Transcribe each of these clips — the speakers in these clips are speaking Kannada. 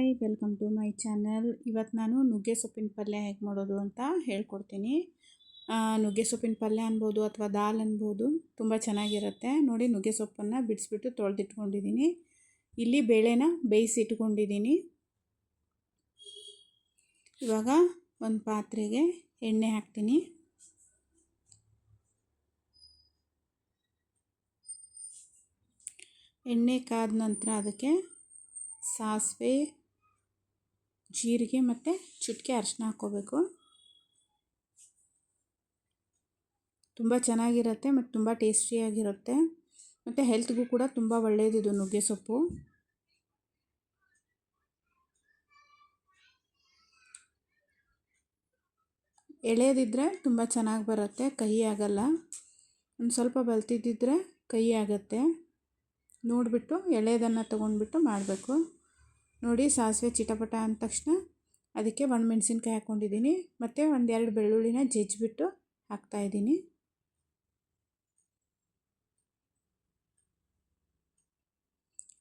Hi, welcome to my channel. ಇವತ್ತು ನಾನು ನುಗ್ಗೆ ಸೊಪ್ಪಿನ ಪಲ್ಯ ಹೇಗೆ ಮಾಡೋದು ಅಂತ ಹೇಳ್ಕೊಡ್ತೀನಿ. ನುಗ್ಗೆ ಸೊಪ್ಪಿನ ಪಲ್ಯ ಅನ್ಬೋದು ಅಥವಾ ದಾಲ್ ಅನ್ಬೋದು, ತುಂಬ ಚೆನ್ನಾಗಿರುತ್ತೆ. ನೋಡಿ, ನುಗ್ಗೆ ಸೊಪ್ಪನ್ನು ಬಿಡಿಸ್ಬಿಟ್ಟು ತೊಳೆದಿಟ್ಕೊಂಡಿದ್ದೀನಿ. ಇಲ್ಲಿ ಬೇಳೆನ ಬೇಯಿಸಿಟ್ಕೊಂಡಿದ್ದೀನಿ. ಇವಾಗ ಒಂದು ಪಾತ್ರೆಗೆ ಎಣ್ಣೆ ಹಾಕ್ತೀನಿ. ಎಣ್ಣೆ ಕಾದ ನಂತರ ಅದಕ್ಕೆ ಸಾಸಿವೆ, ಜೀರಿಗೆ ಮತ್ತು ಚಿಟಿಕೆ ಅರಿಶಿನ ಹಾಕ್ಕೋಬೇಕು. ತುಂಬ ಚೆನ್ನಾಗಿರುತ್ತೆ ಮತ್ತು ತುಂಬ ಟೇಸ್ಟಿಯಾಗಿರುತ್ತೆ ಮತ್ತು ಹೆಲ್ತ್ಗೂ ಕೂಡ ತುಂಬ ಒಳ್ಳೆಯದಿದು ನುಗ್ಗೆ ಸೊಪ್ಪು. ಎಳೆದಿದ್ದರೆ ತುಂಬ ಚೆನ್ನಾಗಿ ಬರುತ್ತೆ, ಕಹಿ ಆಗಲ್ಲ. ಒಂದು ಸ್ವಲ್ಪ ಬಲ್ತಿದ್ದಿದ್ರೆ ಕಹಿ ಆಗುತ್ತೆ. ನೋಡಿಬಿಟ್ಟು ಎಳೆದನ್ನು ತೊಗೊಂಡ್ಬಿಟ್ಟು ಮಾಡಬೇಕು. ನೋಡಿ, ಸಾಸಿವೆ ಚಿಟಪಟ ಅಂದ ತಕ್ಷಣ ಅದಕ್ಕೆ ಮೆಣಸಿನ್ಕಾಯಿ ಹಾಕ್ಕೊಂಡಿದ್ದೀನಿ ಮತ್ತು ಒಂದೆರಡು ಬೆಳ್ಳುಳ್ಳಿನ ಜಜ್ಜಿಬಿಟ್ಟು ಹಾಕ್ತಾಯಿದ್ದೀನಿ.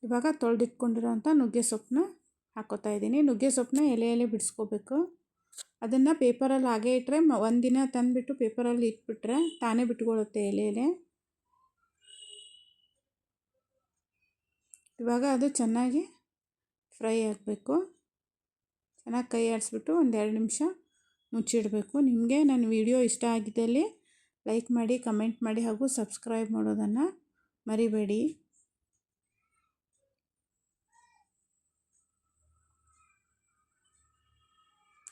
ಇವಾಗ ತೊಳೆದಿಟ್ಕೊಂಡಿರೋಂಥ ನುಗ್ಗೆ ಸೊಪ್ಪನ್ನ ಹಾಕ್ಕೋತಾ ಇದ್ದೀನಿ. ನುಗ್ಗೆ ಸೊಪ್ಪನ್ನ ಎಲೆ ಬಿಡಿಸ್ಕೋಬೇಕು. ಅದನ್ನು ಪೇಪರಲ್ಲಿ ಹಾಗೆ ಇಟ್ಟರೆ ಒಂದಿನ ತಂದುಬಿಟ್ಟು ಪೇಪರಲ್ಲಿ ಇಟ್ಬಿಟ್ರೆ ತಾನೇ ಬಿಟ್ಕೊಳ್ಳುತ್ತೆ ಎಲೆ. ಇವಾಗ ಅದು ಚೆನ್ನಾಗಿ ಫ್ರೈ ಆಗಬೇಕು. ಚೆನ್ನಾಗಿ ಕೈ ಆಡಿಸ್ಬಿಟ್ಟು ಒಂದು 2 ನಿಮಿಷ ಮುಚ್ಚಿಡಬೇಕು. ನಿಮಗೆ ನನ್ನ ವಿಡಿಯೋ ಇಷ್ಟ ಆಗಿದ್ದಲ್ಲಿ ಲೈಕ್ ಮಾಡಿ, ಕಮೆಂಟ್ ಮಾಡಿ ಹಾಗೂ ಸಬ್ಸ್ಕ್ರೈಬ್ ಮಾಡೋದನ್ನು ಮರಿಬೇಡಿ.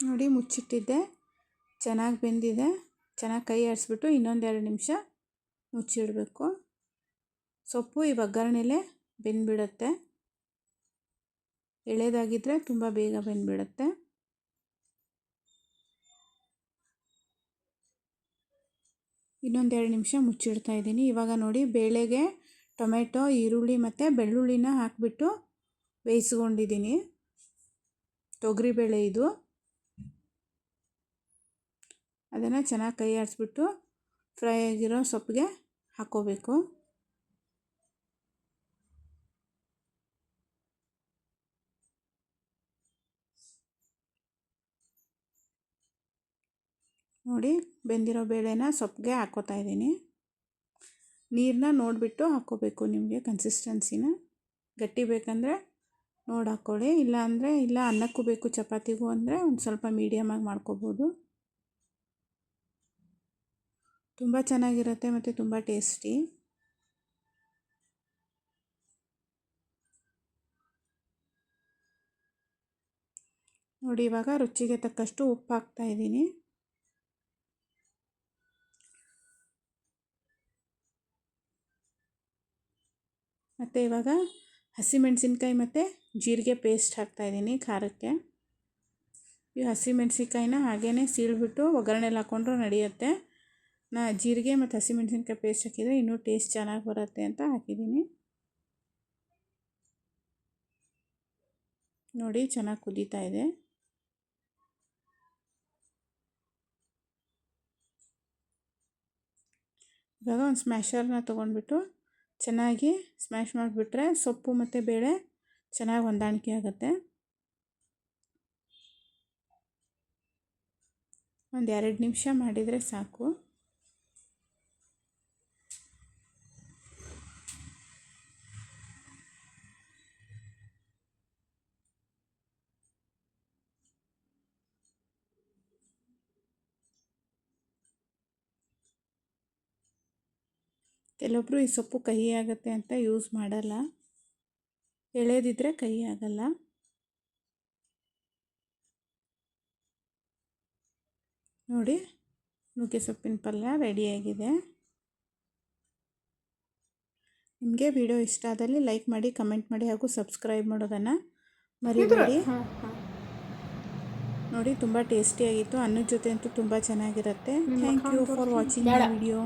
ನೋಡಿ, ಮುಚ್ಚಿಟ್ಟಿದ್ದೆ, ಚೆನ್ನಾಗಿ ಬೆಂದಿದೆ. ಚೆನ್ನಾಗಿ ಕೈ ಆಡಿಸ್ಬಿಟ್ಟು ಇನ್ನೊಂದು 2 ನಿಮಿಷ ಮುಚ್ಚಿಡಬೇಕು. ಸೊಪ್ಪು ಈ ಒಗ್ಗರಣೆಲೇ ಬೆಂದ್ಬಿಡುತ್ತೆ. ಎಳೆದಾಗಿದ್ದರೆ ತುಂಬ ಬೇಗ ಬೆಂದ್ಬಿಡುತ್ತೆ. ಇನ್ನೊಂದು 2 ನಿಮಿಷ ಮುಚ್ಚಿಡ್ತಾ ಇದ್ದೀನಿ. ಇವಾಗ ನೋಡಿ, ಬೇಳೆಗೆ ಟೊಮೆಟೊ, ಈರುಳ್ಳಿ ಮತ್ತು ಬೆಳ್ಳುಳ್ಳಿನ ಹಾಕಿಬಿಟ್ಟು ಬೇಯಿಸ್ಕೊಂಡಿದ್ದೀನಿ. ತೊಗರಿಬೇಳೆ ಇದು. ಅದನ್ನು ಚೆನ್ನಾಗಿ ಕೈ ಆಡಿಸ್ಬಿಟ್ಟು ಫ್ರೈ ಆಗಿರೋ ಸೊಪ್ಪಿಗೆ ಹಾಕ್ಕೋಬೇಕು. ನೋಡಿ, ಬೆಂದಿರೋ ಬೇಳೆನ ಸೊಪ್ಪಿಗೆ ಹಾಕ್ಕೋತಾ ಇದ್ದೀನಿ. ನೀರನ್ನ ನೋಡಿಬಿಟ್ಟು ಹಾಕ್ಕೋಬೇಕು. ನಿಮಗೆ ಕನ್ಸಿಸ್ಟೆನ್ಸಿನ ಗಟ್ಟಿ ಬೇಕಂದರೆ ನೋಡಿ ಹಾಕ್ಕೊಳ್ಳಿ. ಇಲ್ಲ ಅನ್ನಕ್ಕೂ ಬೇಕು, ಚಪಾತಿಗೂ ಅಂದರೆ ಒಂದು ಸ್ವಲ್ಪ ಮೀಡಿಯಮಾಗಿ ಮಾಡ್ಕೋಬೋದು. ತುಂಬ ಚೆನ್ನಾಗಿರುತ್ತೆ ಮತ್ತು ತುಂಬ ಟೇಸ್ಟಿ. ನೋಡಿ, ಇವಾಗ ರುಚಿಗೆ ತಕ್ಕಷ್ಟು ಉಪ್ಪು ಹಾಕ್ತಾಯಿದ್ದೀನಿ. ಮತ್ತು ಇವಾಗ ಹಸಿಮೆಣಸಿನ್ಕಾಯಿ ಮತ್ತು ಜೀರಿಗೆ ಪೇಸ್ಟ್ ಹಾಕ್ತಾಯಿದ್ದೀನಿ ಖಾರಕ್ಕೆ. ಈ ಹಸಿಮೆಣಸಿನ್ಕಾಯಿನ ಹಾಗೇ ಸೀಳ್ಬಿಟ್ಟು ಒಗ್ಗರಣೆಲಿ ಹಾಕ್ಕೊಂಡ್ರೂ ನಡೆಯುತ್ತೆ. ಜೀರಿಗೆ ಮತ್ತು ಹಸಿಮೆಣಸಿನ್ಕಾಯಿ ಪೇಸ್ಟ್ ಹಾಕಿದರೆ ಇನ್ನೂ ಟೇಸ್ಟ್ ಚೆನ್ನಾಗಿ ಬರುತ್ತೆ ಅಂತ ಹಾಕಿದ್ದೀನಿ. ನೋಡಿ, ಚೆನ್ನಾಗಿ ಕುದೀತಾ ಇದೆ. ಇವಾಗ ಒಂದು ಸ್ಮ್ಯಾಶರ್ನ ತೊಗೊಂಡ್ಬಿಟ್ಟು ಚೆನ್ನಾಗಿ ಸ್ಮ್ಯಾಶ್ ಮಾಡಿಬಿಟ್ರೆ ಸೊಪ್ಪು ಮತ್ತು ಬೇಳೆ ಚೆನ್ನಾಗಿ ಹೊಂದಾಣಿಕೆ ಆಗುತ್ತೆ. ಒಂದು 2 ನಿಮಿಷ ಮಾಡಿದರೆ ಸಾಕು. ಕೆಲವೊಬ್ಬರು ಈ ಸೊಪ್ಪು ಕಹಿ ಆಗುತ್ತೆ ಅಂತ ಯೂಸ್ ಮಾಡಲ್ಲ. ಎಳೆದಿದ್ದರೆ ಕಹಿ ಆಗಲ್ಲ. ನೋಡಿ, ನುಗ್ಗೆ ಸೊಪ್ಪಿನ ಪಲ್ಯ ರೆಡಿಯಾಗಿದೆ. ನಿಮಗೆ ವಿಡಿಯೋ ಇಷ್ಟ ಆದಲ್ಲಿ ಲೈಕ್ ಮಾಡಿ, ಕಮೆಂಟ್ ಮಾಡಿ ಹಾಗೂ ಸಬ್ಸ್ಕ್ರೈಬ್ ಮಾಡೋದನ್ನು ಮರಿಬೇಡಿ. ನೋಡಿ, ತುಂಬ ಟೇಸ್ಟಿಯಾಗಿತ್ತು. ಅನ್ನದ ಜೊತೆ ಅಂತೂ ತುಂಬ ಚೆನ್ನಾಗಿರುತ್ತೆ. Thank you for watching my video.